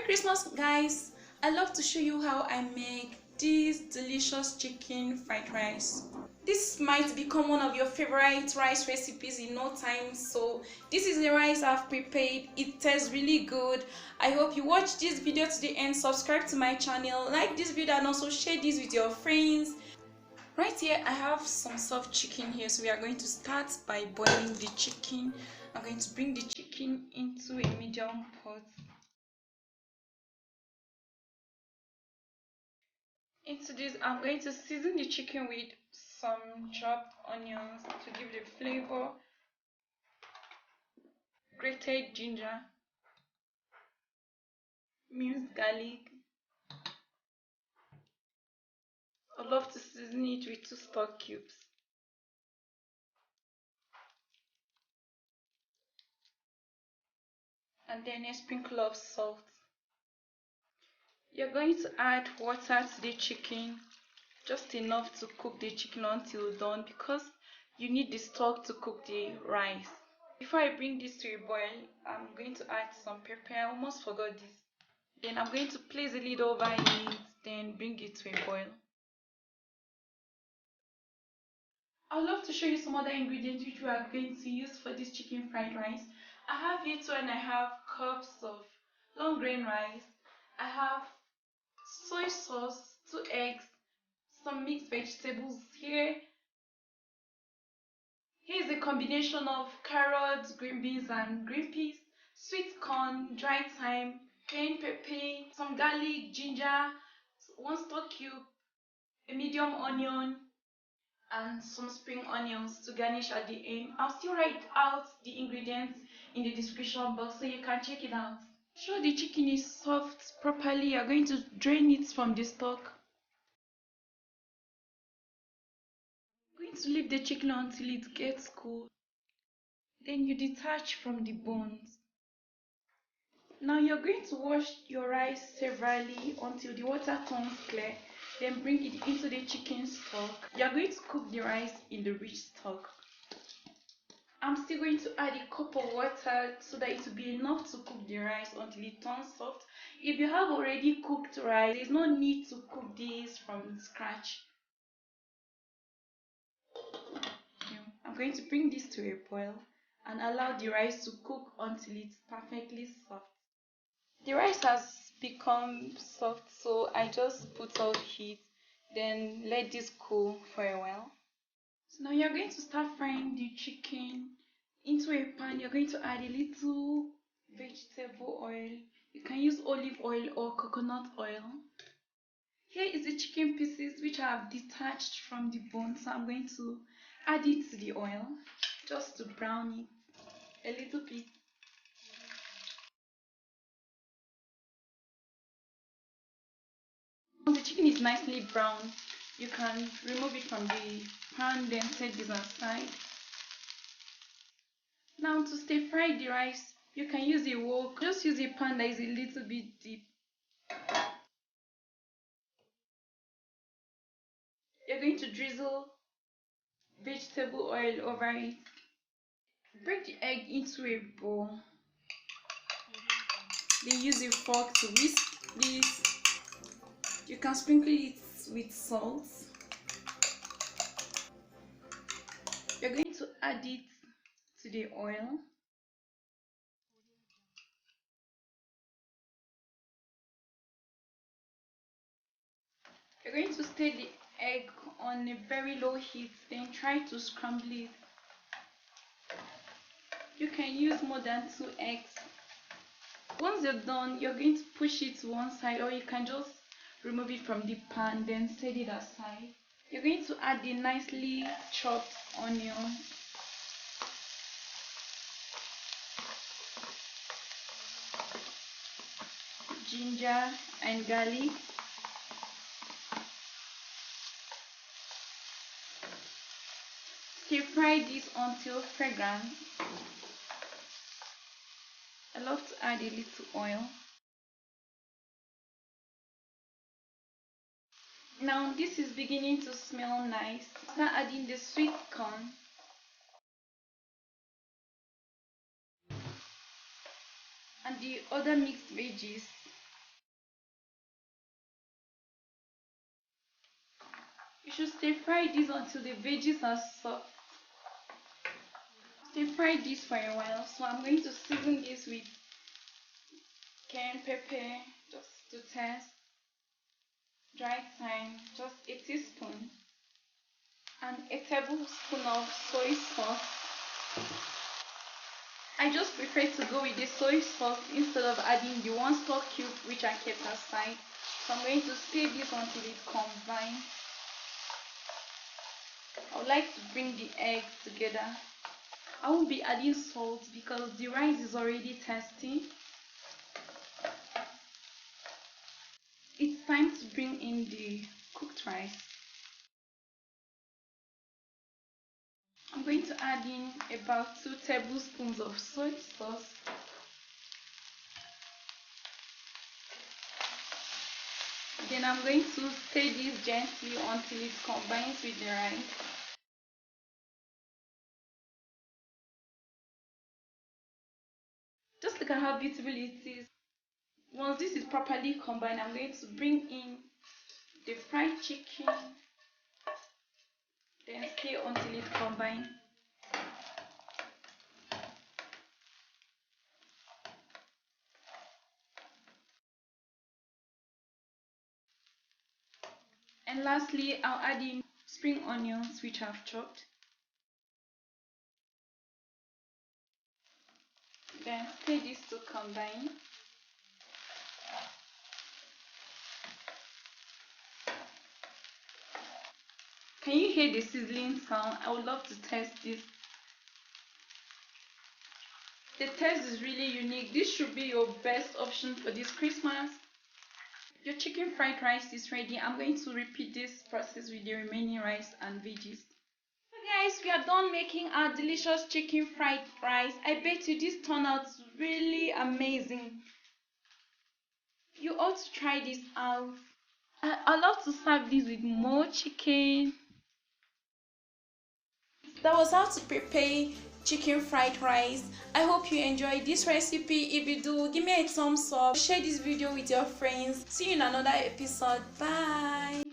Christmas, guys. I love to show you how I make this delicious chicken fried rice. This might become one of your favorite rice recipes in no time. So this is the rice I've prepared. It tastes really good. I hope you watch this video to the end. Subscribe to my channel, like this video, and also share this with your friends. Right here I have some soft chicken here, so we are going to start by boiling the chicken. I'm going to bring the chicken into a medium pot. Into this, I'm going to season the chicken with some chopped onions to give the flavor, grated ginger, minced garlic. I love to season it with 2 stock cubes. And then a sprinkle of salt. You're going to add water to the chicken, just enough to cook the chicken until done, because you need the stock to cook the rice. Before I bring this to a boil, I'm going to add some pepper. I almost forgot this. Then I'm going to place a lid over it, then bring it to a boil. I would love to show you some other ingredients which we are going to use for this chicken fried rice. I have here 2.5 cups of long grain rice. I have soy sauce, 2 eggs, some mixed vegetables here. Here is a combination of carrots, green beans and green peas, sweet corn, dry thyme, cayenne pepper, some garlic, ginger, 1 stock cube, a medium onion, and some spring onions to garnish at the end. I'll still write out the ingredients in the description box so you can check it out. Sure the chicken is soft properly, you're going to drain it from the stock. I'm going to leave the chicken until it gets cool. Then you detach from the bones. Now you're going to wash your rice severally until the water turns clear. Then bring it into the chicken stock. You're going to cook the rice in the rich stock. I'm still going to add a cup of water so that it will be enough to cook the rice until it turns soft. If you have already cooked rice, there's no need to cook this from scratch. I'm going to bring this to a boil and allow the rice to cook until it's perfectly soft. The rice has become soft, so I just put out heat, then let this cool for a while. So now you're going to start frying the chicken. Into a pan, you're going to add a little vegetable oil. You can use olive oil or coconut oil. Here is the chicken pieces which I have detached from the bone, so I'm going to add it to the oil just to brown it a little bit. Once the chicken is nicely brown, you can remove it from the pan, then set this aside. Now to stir fry the rice, you can use a wok. Just use a pan that is a little bit deep. You're going to drizzle vegetable oil over it. Break the egg into a bowl. Then use a fork to whisk this. You can sprinkle it with salt. You're going to add it to the oil. You're going to stir the egg on a very low heat, then try to scramble it. You can use more than 2 eggs. Once you're done, you're going to push it to one side, or you can just remove it from the pan, then set it aside. You're going to add the nicely chopped onion. Ginger and garlic. Stir fry this until fragrant. I love to add a little oil. Now this is beginning to smell nice. Start adding the sweet corn. And the other mixed veggies. should stir fry this until the veggies are soft. Stir fry this for a while. So I'm going to season this with cayenne pepper, just to taste, dry thyme, just a teaspoon, and a tablespoon of soy sauce. I just prefer to go with the soy sauce instead of adding the one stock cube which I kept aside. So I'm going to stir this until it combines. I would like to bring the eggs together. I won't be adding salt because the rice is already tasty. It's time to bring in the cooked rice. I'm going to add in about 2 tablespoons of soy sauce. Then I'm going to stir this gently until it combines with the rice. Just look at how beautiful it is. Once this is properly combined, I'm going to bring in the fried chicken, then stir until it combines. And lastly, I'll add in spring onions which I've chopped. Then stir this to combine. Can you hear the sizzling sound? I would love to test this. The taste is really unique. This should be your best option for this Christmas. Your chicken fried rice is ready. I'm going to repeat this process with the remaining rice and veggies. So guys, we are done making our delicious chicken fried rice. I bet you this turned out really amazing. You ought to try this out. I love to serve this with more chicken. That was how to prepare chicken fried rice. I hope you enjoyed this recipe. If you do, give me a thumbs up, share this video with your friends. See you in another episode. Bye.